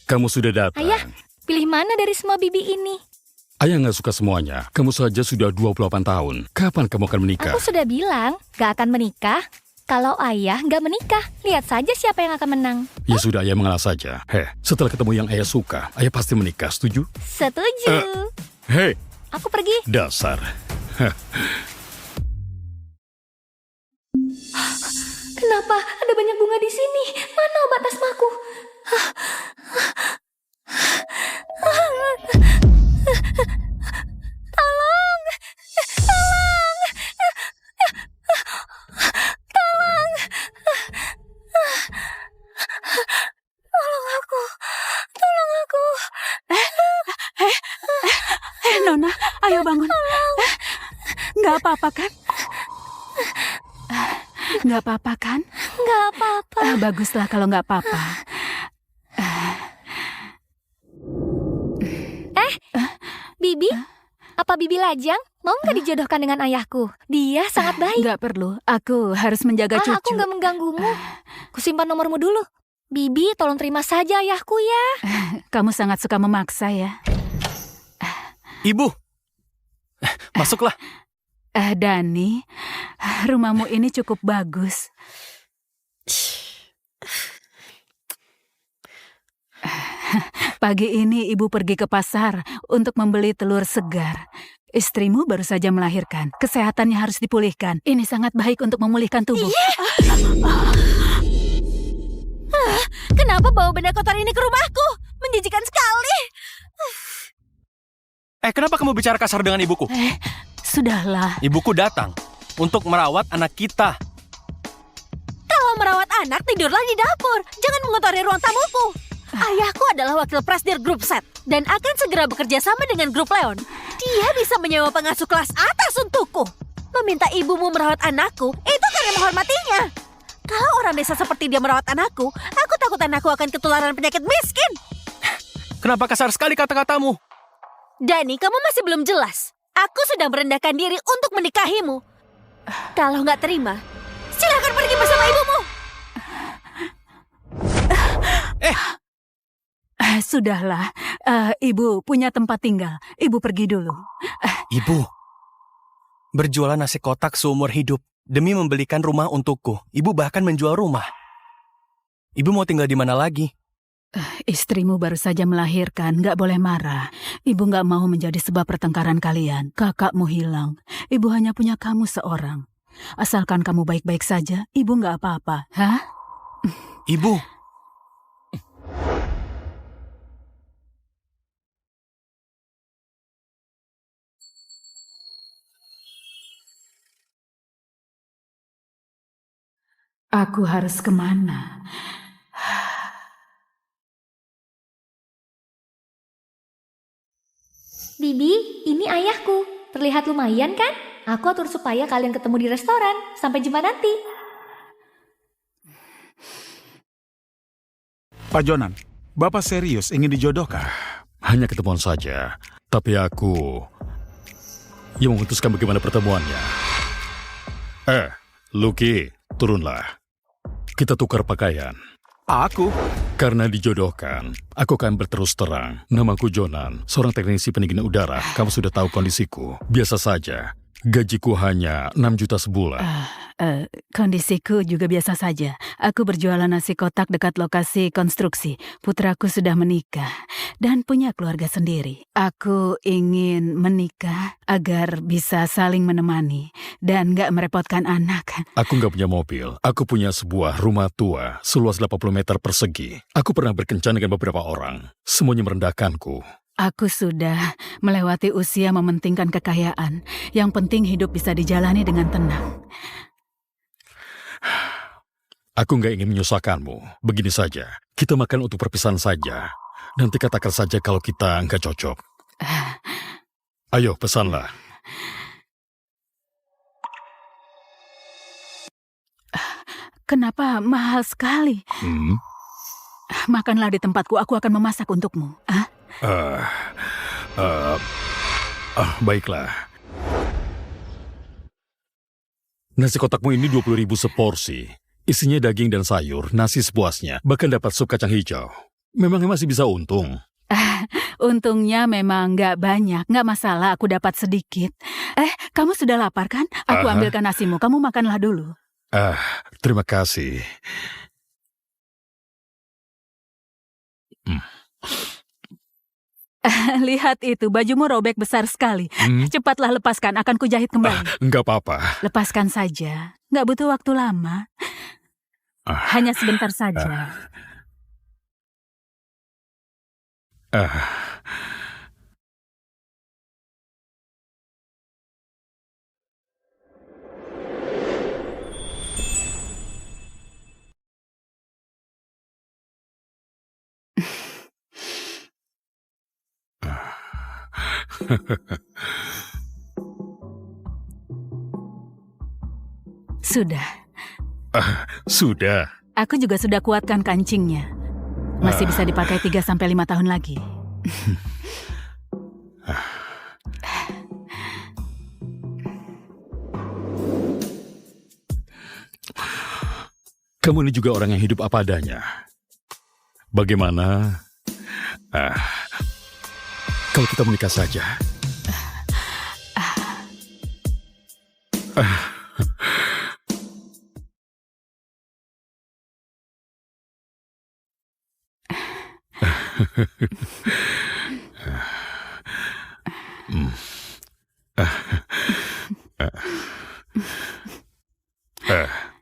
kamu sudah datang. Ayah, pilih mana dari semua bibi ini? Ayah nggak suka semuanya. Kamu saja sudah 28 tahun. Kapan kamu akan menikah? Aku sudah bilang, gak akan menikah. Kalau ayah gak menikah, lihat saja siapa yang akan menang. Ya sudah, ayah mengalah saja. Setelah ketemu yang ayah suka, ayah pasti menikah. Setuju? Setuju. Aku pergi. Dasar. Kenapa ada banyak bunga di sini? Mana obat asmaku? Tolong! Tolong! Tolong! Tolong aku! Tolong aku! Nona, ayo bangun. Nggak apa-apa kan? Nggak apa-apa kan? Nggak apa-apa. Baguslah kalau nggak apa-apa. Bibi? Apa Bibi Lajang? Mau nggak dijodohkan dengan ayahku? Dia sangat baik. Nggak perlu, aku harus menjaga cucu. Aku nggak mengganggumu. Kusimpan nomormu dulu. Bibi, tolong terima saja ayahku ya. Kamu sangat suka memaksa ya. Ibu, masuklah. Dani, rumahmu ini cukup bagus. Pagi ini ibu pergi ke pasar untuk membeli telur segar. Istrimu baru saja melahirkan. Kesehatannya harus dipulihkan. Ini sangat baik untuk memulihkan tubuh. Kenapa bawa benda kotor ini ke rumahku? Menjijikan sekali. Kenapa kamu bicara kasar dengan ibuku? Sudahlah. Ibuku datang untuk merawat anak kita. Kalau merawat anak, tidurlah di dapur. Jangan mengotori ruang tamuku. Ayahku adalah wakil presidir grup Set dan akan segera bekerja sama dengan grup Leon. Dia bisa menyewa pengasuh kelas atas untukku. Meminta ibumu merawat anakku, itu karena menghormatinya. Kalau orang desa seperti dia merawat anakku, aku takut anakku akan ketularan penyakit miskin. Kenapa kasar sekali kata-katamu? Dani, kamu masih belum jelas. Aku sedang merendahkan diri untuk menikahimu. Kalau nggak terima, silakan pergi bersama ibumu. Sudahlah, ibu punya tempat tinggal. Ibu pergi dulu. Ibu, berjualan nasi kotak seumur hidup demi membelikan rumah untukku. Ibu bahkan menjual rumah. Ibu mau tinggal di mana lagi? Istrimu baru saja melahirkan, nggak boleh marah. Ibu nggak mau menjadi sebab pertengkaran kalian. Kakakmu hilang. Ibu hanya punya kamu seorang. Asalkan kamu baik-baik saja, ibu nggak apa-apa. Hah? Ibu. Aku harus kemana? Bibi, ini ayahku. Terlihat lumayan kan? Aku atur supaya kalian ketemu di restoran. Sampai jumpa nanti. Pak Jonan, Bapak serius ingin dijodohkan? Hanya ketemuan saja. Tapi aku yang memutuskan bagaimana pertemuannya. Lucky, turunlah. Kita tukar pakaian. Aku? Karena dijodohkan, aku akan berterus terang. Namaku Jonan, seorang teknisi pendingin udara. Kamu sudah tahu kondisiku. Biasa saja. Gajiku hanya 6 juta sebulan. Kondisiku juga biasa saja. Aku berjualan nasi kotak dekat lokasi konstruksi. Putraku sudah menikah dan punya keluarga sendiri. Aku ingin menikah agar bisa saling menemani dan gak merepotkan anak. Aku gak punya mobil. Aku punya sebuah rumah tua seluas 80 meter persegi. Aku pernah berkencan dengan beberapa orang. Semuanya merendahkanku. Aku sudah melewati usia mementingkan kekayaan. Yang penting hidup bisa dijalani dengan tenang. Aku nggak ingin menyusahkanmu. Begini saja, kita makan untuk perpisahan saja. Nanti katakan saja kalau kita nggak cocok. Ayo, pesanlah. Kenapa mahal sekali? Makanlah di tempatku, aku akan memasak untukmu. Baiklah. Nasi kotakmu ini 20.000 seporsi. Isinya daging dan sayur, nasi sepuasnya, bahkan dapat sup kacang hijau. memangnya masih bisa untung? Untungnya memang nggak banyak, nggak masalah aku dapat sedikit. Kamu sudah lapar kan? Aku ambilkan nasimu, kamu makanlah dulu. Terima kasih. Lihat itu, bajumu robek besar sekali. Cepatlah lepaskan, akan kujahit kembali. Nggak apa-apa. Lepaskan saja, nggak butuh waktu lama. Hanya sebentar saja. Sudah. Sudah. Aku juga sudah kuatkan kancingnya. Masih bisa dipakai 3-5 tahun lagi. Kamu ini juga orang yang hidup apa adanya. Bagaimana kalau kita menikah saja?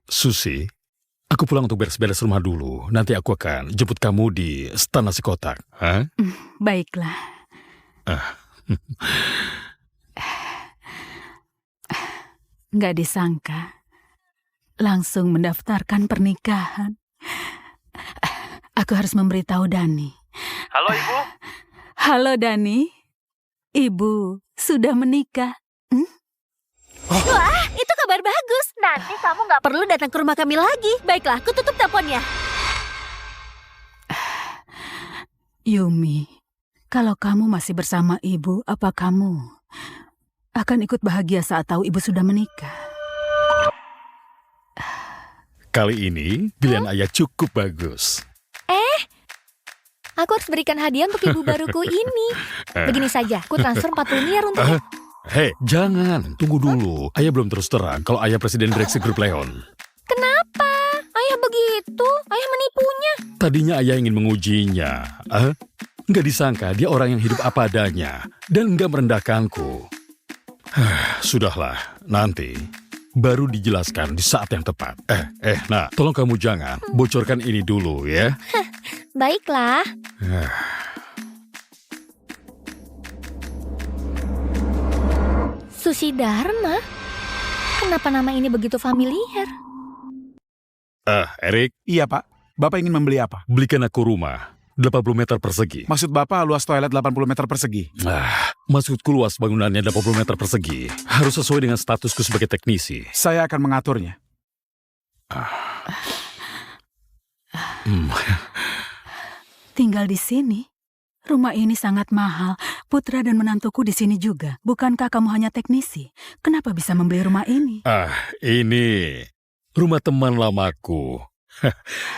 Susi, aku pulang untuk beres-beres rumah dulu. Nanti aku akan jemput kamu di stan nasi kotak. Baiklah. Nggak disangka, langsung mendaftarkan pernikahan. Aku harus memberitahu Dani. Halo, Ibu. Halo Dani, Ibu sudah menikah. Wah, itu kabar bagus. Nanti kamu nggak perlu datang ke rumah kami lagi. Baiklah, aku tutup teleponnya. Yumi, kalau kamu masih bersama ibu, apa kamu akan ikut bahagia saat tahu ibu sudah menikah? Kali ini pilihan ayah cukup bagus. Aku harus berikan hadiah untuk ibu baruku ini. Begini saja, aku transfer 40 miliar untuknya. Hei, jangan. Tunggu dulu. Ayah belum terus terang kalau ayah presiden direksi grup Leon. Kenapa? Ayah begitu? Ayah menipunya. Tadinya ayah ingin mengujinya. Nggak disangka dia orang yang hidup apa adanya. Dan nggak merendahkanku. Sudahlah, nanti baru dijelaskan di saat yang tepat. Nah, tolong kamu jangan bocorkan ini dulu ya. Baiklah. Susi Dharma? Kenapa nama ini begitu familiar? Erik, Iya, Pak. Bapak ingin membeli apa? belikan aku rumah 80 meter persegi. Maksud Bapak luas toilet 80 meter persegi. Maksudku luas bangunannya 80 meter persegi. Harus sesuai dengan statusku sebagai teknisi. Saya akan mengaturnya. Tinggal di sini. Rumah ini sangat mahal. Putra dan menantuku di sini juga. Bukankah kamu hanya teknisi? Kenapa bisa membeli rumah ini? Ini rumah teman lamaku.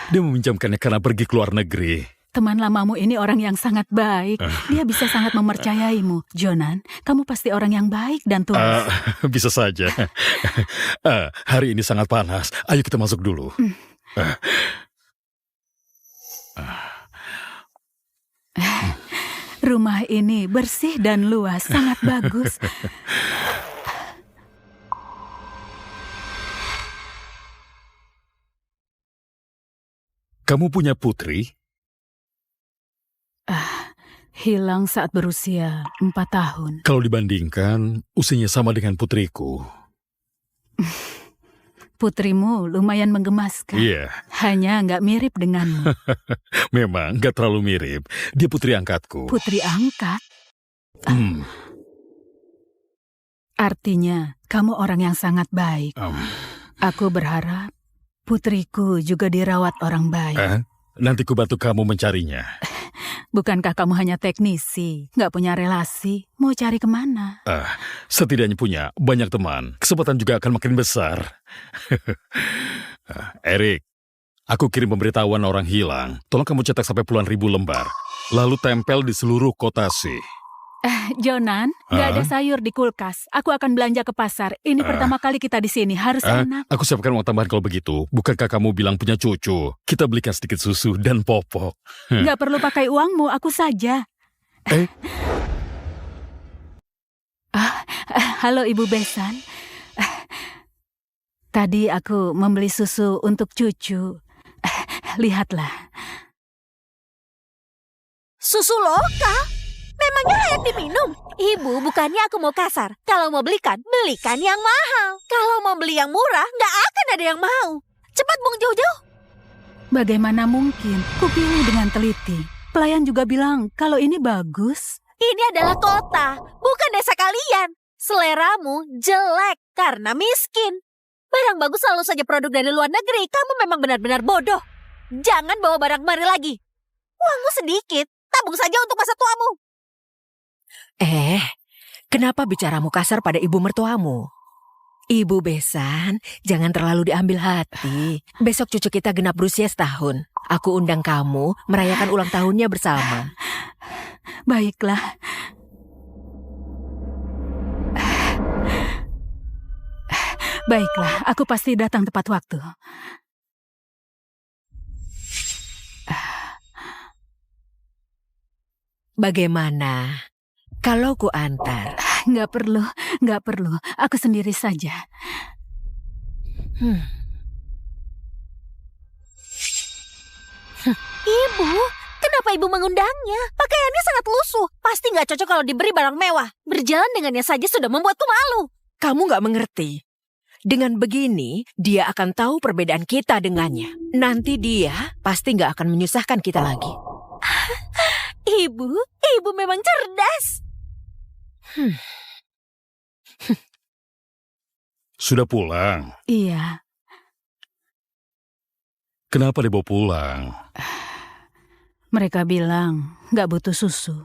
Dia meminjamkannya karena pergi ke luar negeri. Teman lamamu ini orang yang sangat baik. Dia bisa sangat mempercayaimu. Jonan, kamu pasti orang yang baik dan tulus. Bisa saja. Hari ini sangat panas. Ayo kita masuk dulu. Rumah ini bersih dan luas, sangat bagus. Kamu punya putri? Hilang saat berusia 4 tahun. Kalau dibandingkan, usianya sama dengan putriku. Putrimu lumayan menggemaskan. Iya, Hanya nggak mirip denganmu. memang gak terlalu mirip. Dia putri angkatku. Putri angkat? Hmm, Artinya, kamu orang yang sangat baik. Aku berharap putriku juga dirawat orang baik. Nanti ku bantu kamu mencarinya. Bukankah kamu hanya teknisi, nggak punya relasi? Mau cari kemana? Setidaknya punya banyak teman. Kesempatan juga akan makin besar. Erik, Aku kirim pemberitahuan orang hilang. Tolong kamu cetak sampai puluhan ribu lembar. Lalu tempel di seluruh kota sih. Jonan, nggak ada Hah? sayur di kulkas. Aku akan belanja ke pasar. Ini pertama kali kita di sini. Harus enak. Aku siapkan uang tambahan kalau begitu. Bukankah kamu bilang punya cucu? Kita belikan sedikit susu dan popok. Nggak perlu pakai uangmu, aku saja. Halo Ibu Besan. Tadi aku membeli susu untuk cucu. Lihatlah. Susu loka? Memangnya layak diminum? Ibu, bukannya aku mau kasar. Kalau mau belikan, belikan yang mahal. Kalau mau beli yang murah, nggak akan ada yang mau. Cepat buang jauh-jauh. Bagaimana mungkin? Kupilih dengan teliti. Pelayan juga bilang kalau ini bagus. Ini adalah kota, bukan desa kalian. Seleramu jelek karena miskin. Barang bagus selalu saja produk dari luar negeri. Kamu memang benar-benar bodoh. Jangan bawa barang kemari lagi. Uangmu sedikit, tabung saja untuk masa tuamu. Kenapa bicaramu kasar pada ibu mertuamu? Ibu Besan, jangan terlalu diambil hati. Besok cucu kita genap berusia setahun. Aku undang kamu merayakan ulang tahunnya bersama. Baiklah. Baiklah, aku pasti datang tepat waktu. Bagaimana kalau ku antar? Nggak perlu. Aku sendiri saja. Ibu, kenapa ibu mengundangnya? Pakaiannya sangat lusuh. Pasti nggak cocok kalau diberi barang mewah. Berjalan dengannya saja sudah membuatku malu. Kamu nggak mengerti. Dengan begini, dia akan tahu perbedaan kita dengannya. Nanti dia pasti nggak akan menyusahkan kita lagi. Ibu memang cerdas. Sudah pulang? Iya, Kenapa dibawa pulang? mereka bilang nggak butuh susu.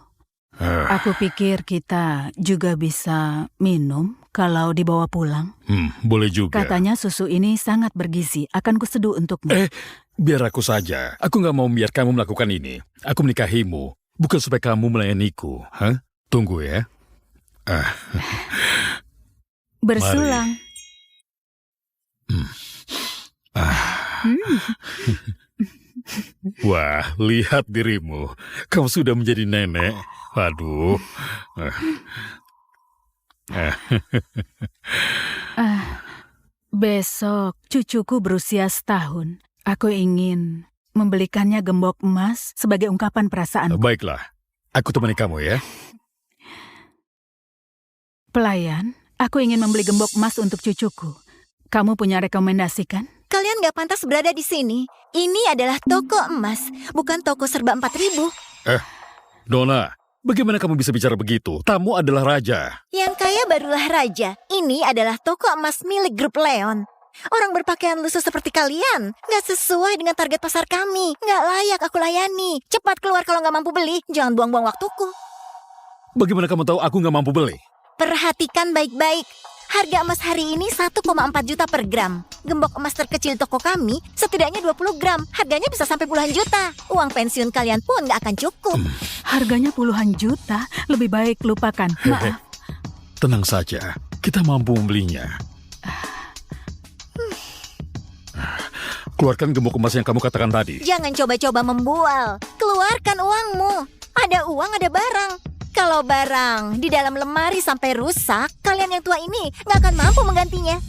Aku pikir kita juga bisa minum kalau dibawa pulang. Boleh juga. Katanya susu ini sangat bergizi. Akan kuseduh untukmu. Biar aku saja. Aku nggak mau biar kamu melakukan ini. Aku menikahimu, bukan supaya kamu melayaniku. Hah? Tunggu ya. Bersulang. Wah, lihat dirimu. Kamu sudah menjadi nenek. Waduh. Besok cucuku berusia setahun. Aku ingin membelikannya gembok emas sebagai ungkapan perasaan. Baiklah, aku temani kamu ya. Pelayan, aku ingin membeli gembok emas untuk cucuku. Kamu punya rekomendasi kan? Kalian gak pantas berada di sini. Ini adalah toko emas, bukan toko serba 4.000. Nona, bagaimana kamu bisa bicara begitu? Tamu adalah raja. Yang kaya barulah raja. Ini adalah toko emas milik grup Leon. Orang berpakaian lusuh seperti kalian gak sesuai dengan target pasar kami. Gak layak aku layani. Cepat keluar kalau gak mampu beli. Jangan buang-buang waktuku. Bagaimana kamu tahu aku nggak mampu beli? Perhatikan baik-baik. Harga emas hari ini 1,4 juta per gram. Gembok emas terkecil toko kami setidaknya 20 gram. Harganya bisa sampai puluhan juta. Uang pensiun kalian pun gak akan cukup. Harganya puluhan juta. Lebih baik lupakan. Maaf. Tenang saja, kita mampu membelinya. Keluarkan gembok emas yang kamu katakan tadi. Jangan coba-coba membual. Keluarkan uangmu. Ada uang, ada barang. Kalau barang di dalam lemari sampai rusak, kalian yang tua ini nggak akan mampu menggantinya.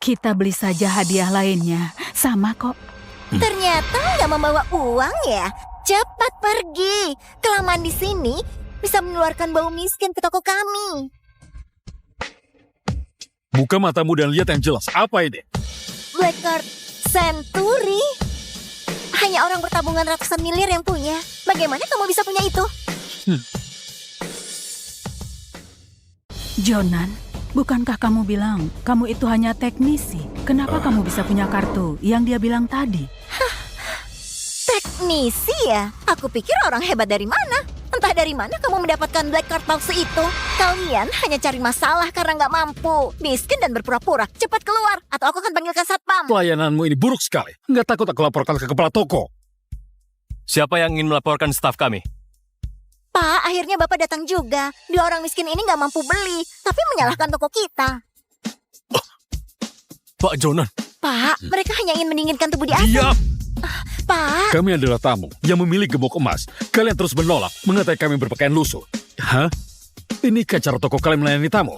Kita beli saja hadiah lainnya. Sama kok. Ternyata nggak membawa uang ya. Cepat pergi. Kelamaan di sini bisa mengeluarkan bau miskin ke toko kami. Buka matamu dan lihat yang jelas. Apa ini? Blackguard Century? Hanya orang bertabungan ratusan miliar yang punya. Bagaimana kamu bisa punya itu? Jonan, bukankah kamu bilang kamu itu hanya teknisi? Kenapa kamu bisa punya kartu yang dia bilang tadi? Teknisi ya? Aku pikir orang hebat dari mana? Entah Entah dari mana kamu mendapatkan black card palsu itu. Kalian hanya cari masalah karena nggak mampu. Miskin dan berpura-pura. Cepat keluar, atau aku akan panggilkan satpam. Pelayananmu ini buruk sekali. Nggak takut aku laporkan ke kepala toko. Siapa yang ingin melaporkan staf kami? Pak, akhirnya Bapak datang juga. Dua orang miskin ini nggak mampu beli, tapi menyalahkan toko kita. Pak Jonan. Pak, mereka hanya ingin mendinginkan tubuh di atas. Diam! Pak, Kami adalah tamu yang memilih gembok emas. Kalian terus menolak, mengatakan kami berpakaian lusuh. Hah? Inikah cara toko kalian melayani tamu?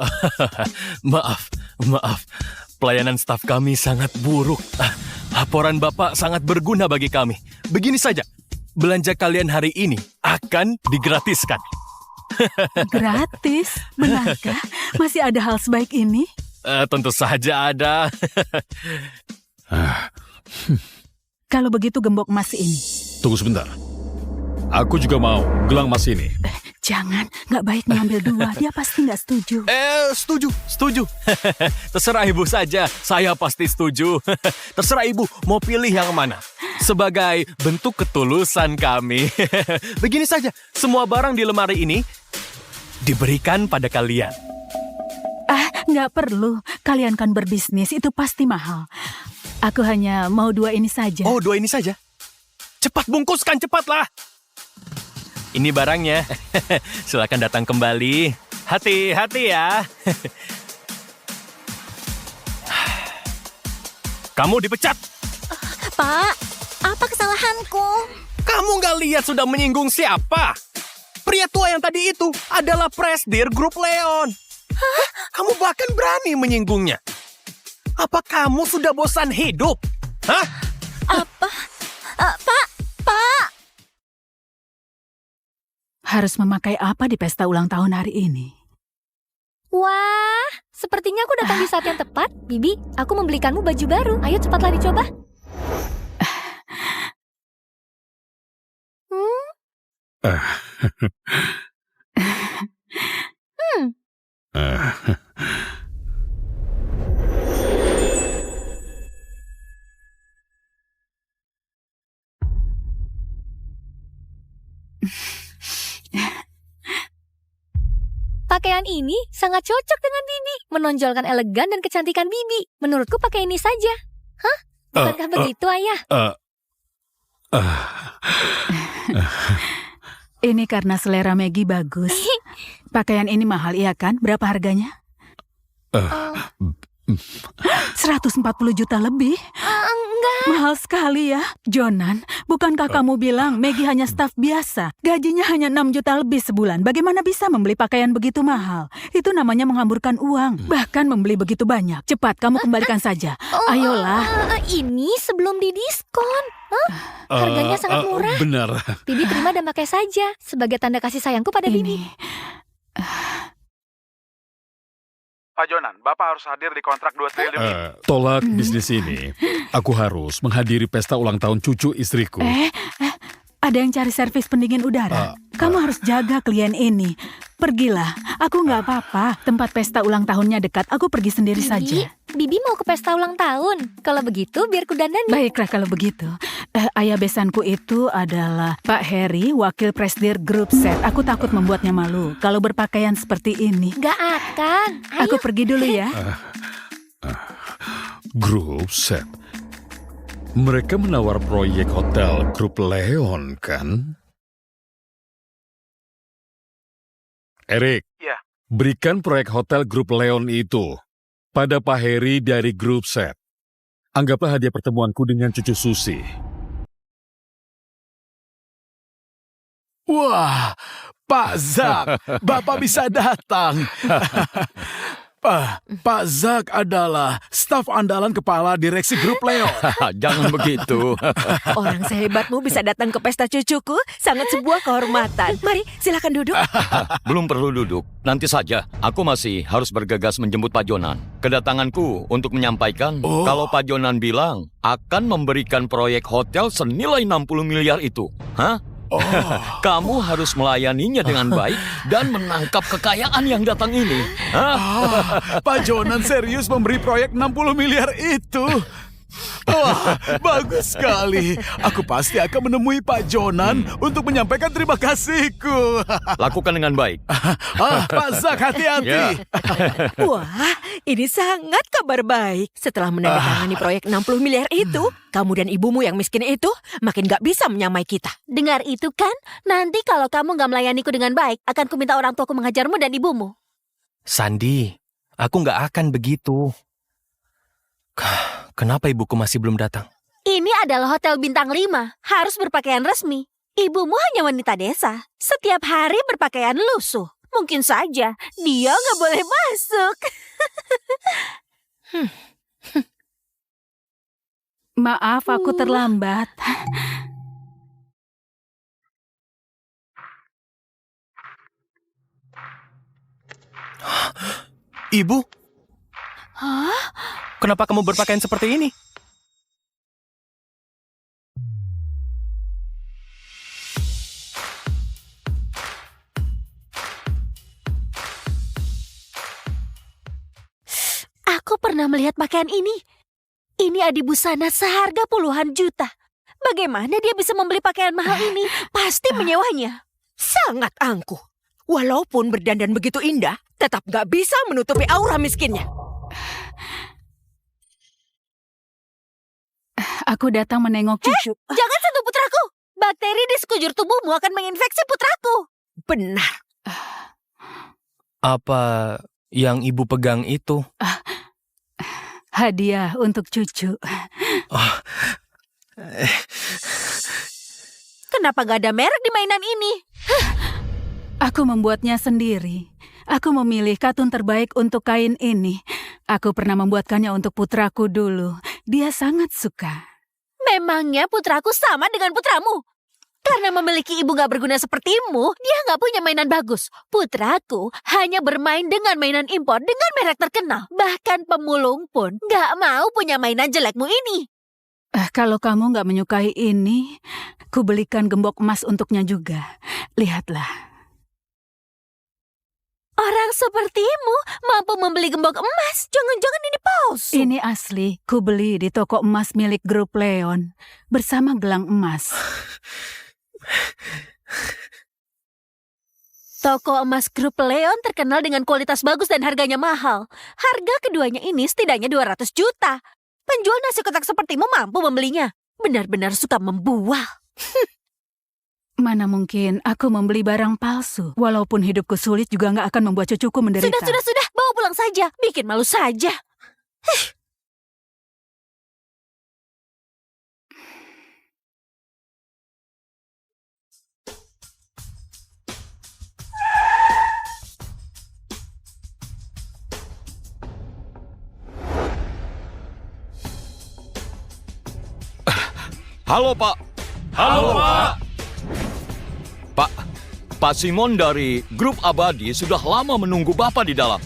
Maaf. Pelayanan staf kami sangat buruk. Laporan Bapak sangat berguna bagi kami. Begini saja, belanja kalian hari ini akan digratiskan. Gratis? Benarkah? Masih ada hal sebaik ini? Tentu saja ada. Kalau begitu gembok emas ini. Tunggu sebentar. Aku juga mau gelang emas ini. Jangan, nggak baik mengambil dua. Dia pasti nggak setuju. Setuju. Terserah ibu saja, saya pasti setuju. Terserah ibu mau pilih yang mana. Sebagai bentuk ketulusan kami. Begini saja, semua barang di lemari ini diberikan pada kalian. Nggak perlu. Kalian kan berbisnis, itu pasti mahal. Aku hanya mau dua ini saja. Oh, dua ini saja? Cepat bungkuskan, cepatlah. Ini barangnya. Silakan datang kembali. Hati-hati ya. Kamu dipecat. Pak, apa kesalahanku? Kamu nggak lihat sudah menyinggung siapa? Pria tua yang tadi itu adalah Presdir Grup Leon. Hah? Kamu bahkan berani menyinggungnya. Apa kamu sudah bosan hidup? Hah? Apa? Pak. Harus memakai apa di pesta ulang tahun hari ini? Wah, sepertinya aku datang di saat yang tepat. Bibi, aku membelikanmu baju baru. Ayo cepatlah dicoba. Pakaian ini sangat cocok dengan Bibi. Menonjolkan elegan dan kecantikan Bibi. Menurutku pakai ini saja. Hah? Bukankah begitu, Ayah? Ini karena selera Maggie bagus. Pakaian ini mahal, iya kan? Berapa harganya? 140 juta lebih? Enggak. Mahal sekali ya. Jonan, bukankah kamu bilang Maggie hanya staf biasa? Gajinya hanya 6 juta lebih sebulan. Bagaimana bisa membeli pakaian begitu mahal? Itu namanya menghamburkan uang. Bahkan membeli begitu banyak. Cepat, kamu kembalikan saja. Ayolah. Ini sebelum didiskon. Harganya sangat murah. Benar. Bibi terima dan pakai saja. Sebagai tanda kasih sayangku pada Bibi. Pak Jonan, Bapak harus hadir di kontrak 2 triliun ini. Tolak bisnis ini. Aku harus menghadiri pesta ulang tahun cucu istriku. Ada yang cari servis pendingin udara. Kamu harus jaga klien ini. Pergilah, aku nggak apa-apa. Tempat pesta ulang tahunnya dekat, aku pergi sendiri saja. Bibi mau ke pesta ulang tahun. Kalau begitu, biar ku dandani. Baiklah kalau begitu. Ayah besanku itu adalah Pak Harry, wakil Presdir Grup Set. Aku takut membuatnya malu kalau berpakaian seperti ini. Gak akan. Ayo. Aku pergi dulu ya. Grup Set. Mereka menawar proyek hotel Grup Leon, kan? Erik, Ya. berikan proyek hotel Grup Leon itu pada Pak Heri dari Grup Set. Anggaplah hadiah pertemuanku dengan cucu Susi. Wah, Pak Zak, Bapak bisa datang. Pak Zak adalah staf andalan kepala direksi Grup Leon. Jangan begitu. Orang sehebatmu bisa datang ke pesta cucuku, sangat sebuah kehormatan. Mari, silakan duduk. Belum perlu duduk. Nanti saja. Aku masih harus bergegas menjemput Pak Jonan. Kedatanganku untuk menyampaikan kalau Pak Jonan bilang akan memberikan proyek hotel senilai 60 miliar itu. Hah? Kamu harus melayaninya dengan baik dan menangkap kekayaan yang datang ini. Pak Jonan serius memberi proyek 60 miliar itu. Wah, bagus sekali. Aku pasti akan menemui Pak Jonan untuk menyampaikan terima kasihku. Lakukan dengan baik. Pak Zak, hati-hati. Ya. Wah, ini sangat kabar baik. Setelah menandatangani proyek 60 miliar itu, kamu dan ibumu yang miskin itu makin gak bisa menyamai kita. Dengar itu kan? Nanti kalau kamu nggak melayaniku dengan baik, akan kuminta orang tuaku menghajarmu dan ibumu. Sandi, aku nggak akan begitu. Kenapa ibuku masih belum datang? Ini adalah hotel bintang 5, harus berpakaian resmi. Ibumu hanya wanita desa, setiap hari berpakaian lusuh. Mungkin saja dia nggak boleh masuk. Maaf, aku terlambat. Ibu, Hah? kenapa kamu berpakaian seperti ini? Aku pernah melihat pakaian ini. Ini adibusana seharga puluhan juta. Bagaimana dia bisa membeli pakaian mahal ini? Pasti menyewanya. Sangat angkuh. Walaupun berdandan begitu indah, tetap gak bisa menutupi aura miskinnya. Aku datang menengok cucu. Jangan sentuh putraku. Bakteri di sekujur tubuhmu akan menginfeksi putraku. Benar. Apa yang ibu pegang itu? Hadiah untuk cucu. Kenapa gak ada merek di mainan ini? Aku membuatnya sendiri. Aku memilih katun terbaik untuk kain ini. Aku pernah membuatkannya untuk putraku dulu. Dia sangat suka. Memangnya putraku sama dengan putramu? Karena memiliki ibu gak berguna sepertimu, dia gak punya mainan bagus. Putraku hanya bermain dengan mainan impor dengan merek terkenal. Bahkan pemulung pun gak mau punya mainan jelekmu ini. Kalau kamu nggak menyukai ini, ku belikan gembok emas untuknya juga. Lihatlah. Orang sepertimu mampu membeli gembok emas. Jangan-jangan ini palsu. Ini asli, ku beli di toko emas milik grup Leon bersama gelang emas. Toko emas grup Leon terkenal dengan kualitas bagus dan harganya mahal. Harga keduanya ini setidaknya 200 juta. Penjual nasi kotak sepertimu mampu membelinya. Benar-benar suka membual. Mana mungkin aku membeli barang palsu. Walaupun hidupku sulit juga nggak akan membuat cucuku menderita. Sudah. Bawa pulang saja. Bikin malu saja. Halo, Pak. Halo, Pak. Pak Simon dari Grup Abadi sudah lama menunggu Bapak di dalam.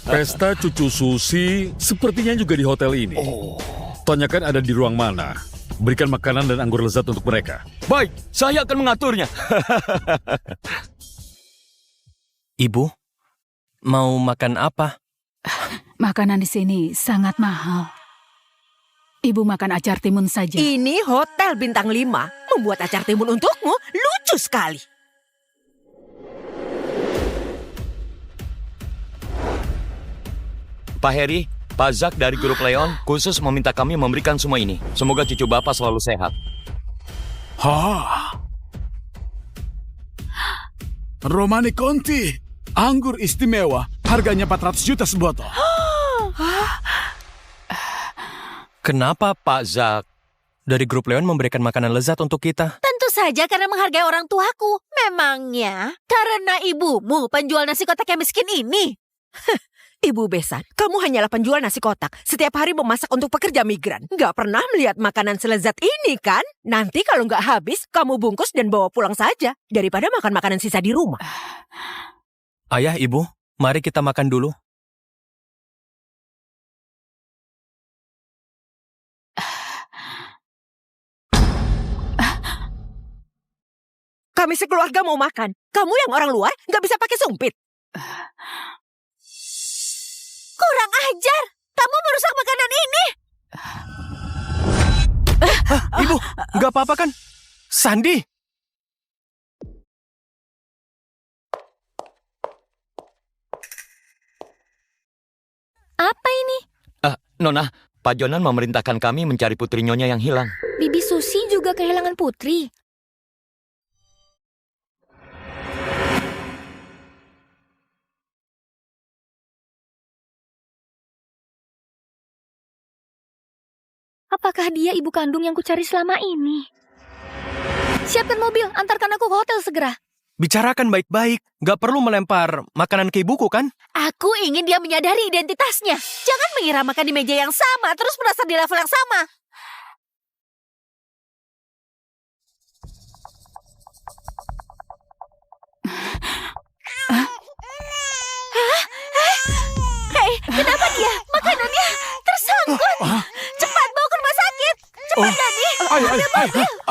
Pesta cucu Susi sepertinya juga di hotel ini. Tanyakan ada di ruang mana. Berikan makanan dan anggur lezat untuk mereka. Baik, saya akan mengaturnya. Ibu, mau makan apa? Makanan di sini sangat mahal. Ibu makan acar timun saja. Ini hotel bintang 5. Membuat acar timun untukmu lucu sekali. Pak Heri, Pak Zak dari Grup Leon khusus meminta kami memberikan semua ini. Semoga cucu Bapak selalu sehat. Romani Conti, anggur istimewa, harganya 400 juta sebotol. Kenapa Pak Zak dari Grup Leon memberikan makanan lezat untuk kita? Tentu saja karena menghargai orang tuaku. Memangnya karena ibumu penjual nasi kotak yang miskin ini? Ibu Besan, kamu hanyalah penjual nasi kotak. Setiap hari memasak untuk pekerja migran. Gak pernah melihat makanan selezat ini kan? Nanti kalau gak habis, kamu bungkus dan bawa pulang saja. Daripada makan makanan sisa di rumah. Ayah, Ibu, mari kita makan dulu. Kami sekeluarga mau makan. Kamu yang orang luar gak bisa pakai sumpit. Kurang ajar. Kamu merusak makanan ini. Ibu, nggak apa-apa kan? Sandi! Apa ini? Nona, Pak Jonan memerintahkan kami mencari putri Nyonya yang hilang. Bibi Susi juga kehilangan putri. Apakah dia ibu kandung yang kucari selama ini? Siapkan mobil, antarkan aku ke hotel segera. Bicarakan baik-baik. Nggak perlu melempar makanan ke ibuku kan? Aku ingin dia menyadari identitasnya. Jangan mengira makan di meja yang sama, terus merasa di level yang sama. Hei, kenapa dia? Makanannya tersangkut. Cepat bawa ke rumah sakit. Cepat, Dani.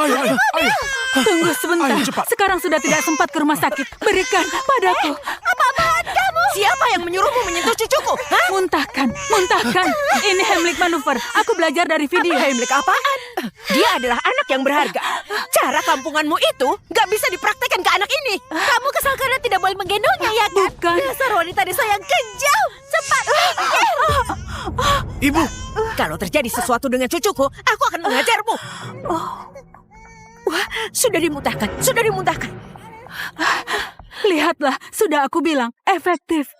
Ayo. Tunggu sebentar. Ayo, cepat. Sekarang sudah tidak sempat ke rumah sakit. Berikan padaku. Apa-apaan kamu? Siapa yang menyuruhmu menyentuh cucuku? Hah? Muntahkan. Ini Heimlich manuver. Aku belajar dari video. Heimlich apaan? Dia adalah anak yang berharga. Cara kampunganmu itu nggak bisa dipraktekkan ke anak ini. Kamu kesal karena tidak boleh menggendongnya, ya kan? Bukan. Dasar wanita desa yang kejam. Cepat. Ibu! Kalau terjadi sesuatu dengan cucuku, aku akan mengajarmu. Wah, sudah dimuntahkan. Lihatlah, sudah aku bilang. Efektif.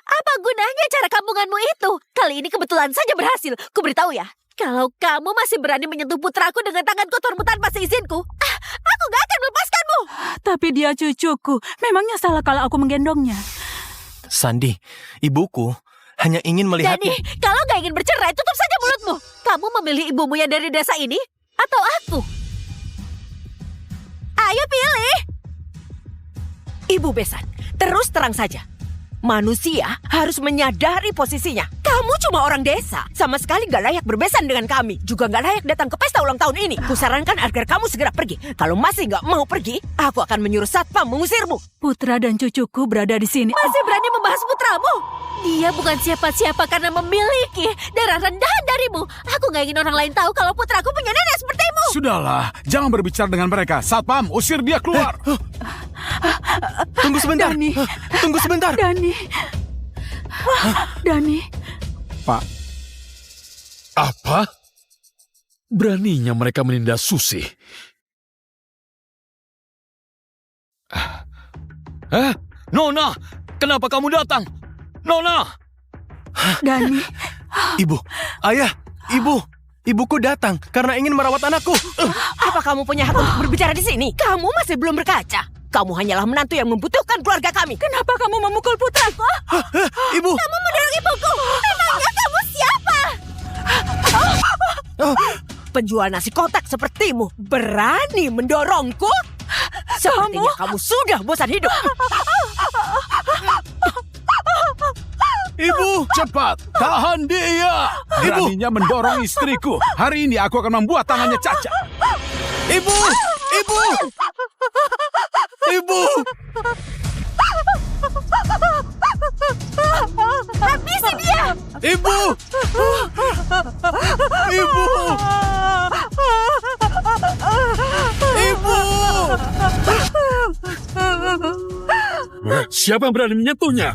Apa gunanya cara kampunganmu itu? Kali ini kebetulan saja berhasil. Ku beritahu ya, kalau kamu masih berani menyentuh putraku dengan tangan kotormu tanpa seizinku, aku gak akan melepaskanmu. Tapi dia cucuku. Memangnya salah kalau aku menggendongnya? Sandi, ibuku hanya ingin melihatmu. Dani, kalau gak ingin bercerai, tutup saja mulutmu. Kamu memilih ibumu yang dari desa ini, atau aku? Ayo pilih. Ibu Besan, terus terang saja. Manusia harus menyadari posisinya. Kamu cuma orang desa. Sama sekali gak layak berbesan dengan kami. Juga gak layak datang ke pesta ulang tahun ini. Kusarankan agar kamu segera pergi. Kalau masih gak mau pergi, aku akan menyuruh satpam mengusirmu. Putra dan cucuku berada di sini. Masih berani membahas putramu? Dia bukan siapa-siapa karena memiliki darah rendahan darimu. Aku gak ingin orang lain tahu kalau putraku punya nenek sepertimu. Sudahlah, jangan berbicara dengan mereka. Satpam, usir dia keluar. Tunggu sebentar. Tunggu sebentar. Dani. Pak, Apa? Beraninya mereka menindas Susi. Nona, kenapa kamu datang? Nona! Dani. Ibu, ayah, ibuku datang karena ingin merawat anakku. Apa kamu punya hak untuk berbicara di sini? Kamu masih belum berkaca. Kamu hanyalah menantu yang membutuhkan keluarga kami. Kenapa kamu memukul putraku? Ibu, Kamu mendorong ibuku. Memangnya kamu siapa? Penjual nasi kotak sepertimu berani mendorongku? Sepertinya kamu sudah bosan hidup. Ibu, cepat, tahan dia. Beraninya mendorong istriku. Hari ini aku akan membuat tangannya cacat. Ibu! Habisi dia. Ibu! Siapa yang berani menyentuhnya?